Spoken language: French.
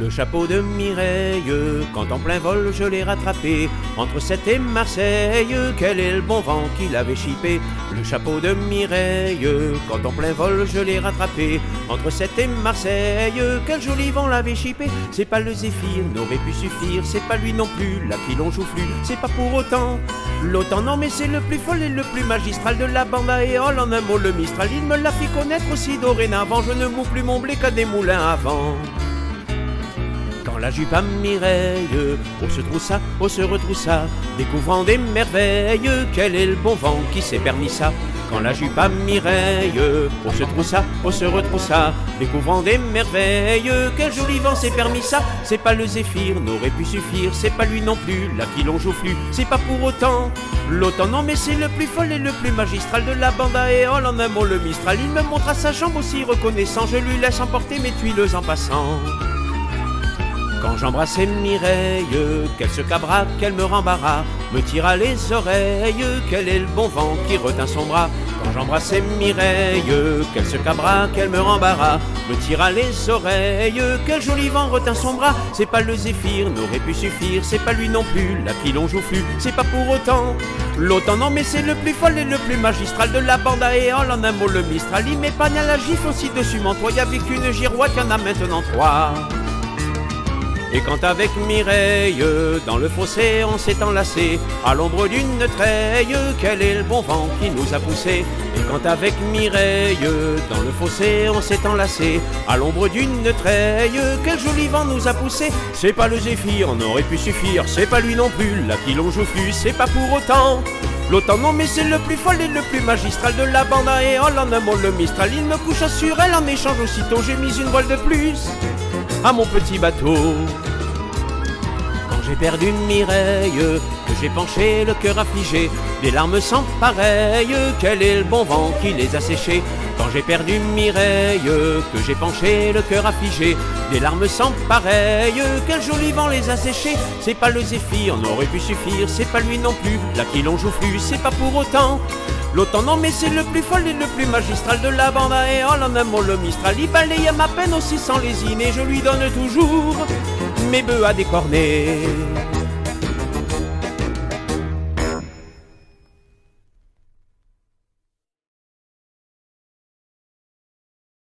Le chapeau de Mireille, quand en plein vol je l'ai rattrapé, entre Sète et Marseille, quel est le bon vent qui l'avait chippé. Le chapeau de Mireille, quand en plein vol je l'ai rattrapé, entre Sète et Marseille, quel joli vent l'avait chippé. C'est pas le Zéphyr, n'aurait pu suffire, c'est pas lui non plus, là qui l'on joufflu, c'est pas pour autant l'autant, non mais c'est le plus fol et le plus magistral de la bande à Éole. En un mot le Mistral, il me l'a fait connaître aussi dorénavant, je ne moue plus mon blé qu'à des moulins à vent. Quand la jupe à Mireille, on se troussa, on se retroussa, découvrant des merveilles, quel est le bon vent qui s'est permis ça. Quand la jupe à Mireille, on se troussa, on se retroussa, découvrant des merveilles, quel joli vent s'est permis ça. C'est pas le Zéphyr, n'aurait pu suffire, c'est pas lui non plus, là qui l'on joufflu, c'est pas pour autant l'autant, non mais c'est le plus fol et le plus magistral de la bande à Éole. En un mot le Mistral, il me montra sa jambe aussi reconnaissant, je lui laisse emporter mes tuiles en passant. Quand j'embrassais Mireille, qu'elle se cabra, qu'elle me rembarra, me tira les oreilles, quel est le bon vent qui retint son bras. Quand j'embrassais Mireille, qu'elle se cabra, qu'elle me rembarra, me tira les oreilles, quel joli vent retint son bras. C'est pas le Zéphyr, n'aurait pu suffire, c'est pas lui non plus, là qui l'on joufflu, c'est pas pour autant l'autant, non mais c'est le plus fol et le plus magistral de la bande à Éole. En un mot le Mistral, il m'épargne à la gifle aussi dessus m'entoie, avec une girouette, y'en a maintenant 3. Et quand avec Mireille, dans le fossé on s'est enlacé, à l'ombre d'une treille, quel est le bon vent qui nous a poussé. Et quand avec Mireille, dans le fossé on s'est enlacé, à l'ombre d'une treille, quel joli vent nous a poussé. C'est pas le Zéphyr, on aurait pu suffire, c'est pas lui non plus, là qui l'on joufflu, c'est pas pour autant l'autant, non mais c'est le plus fol et le plus magistral de la bande à Éole. En un mot le Mistral, il me coucha sur elle, en échange aussitôt j'ai mis une voile de plus à mon petit bateau. Quand j'ai perdu Mireille, que j'ai penché le cœur affligé, des larmes sans pareilles, quel est le bon vent qui les a séchées. Quand j'ai perdu Mireille, que j'ai penché le cœur affligé, des larmes sans pareilles, quel joli vent les a séchées. C'est pas le Zéphyr, n'aurait pu suffire, c'est pas lui non plus, là qui l'on joufflu, c'est pas pour autant l'autant, non mais c'est le plus fol et le plus magistral de la bande à Éole. En un mot le Mistral, il balaye ma peine aussi sans lésiner, je lui donne toujours mes bœufs à décorner.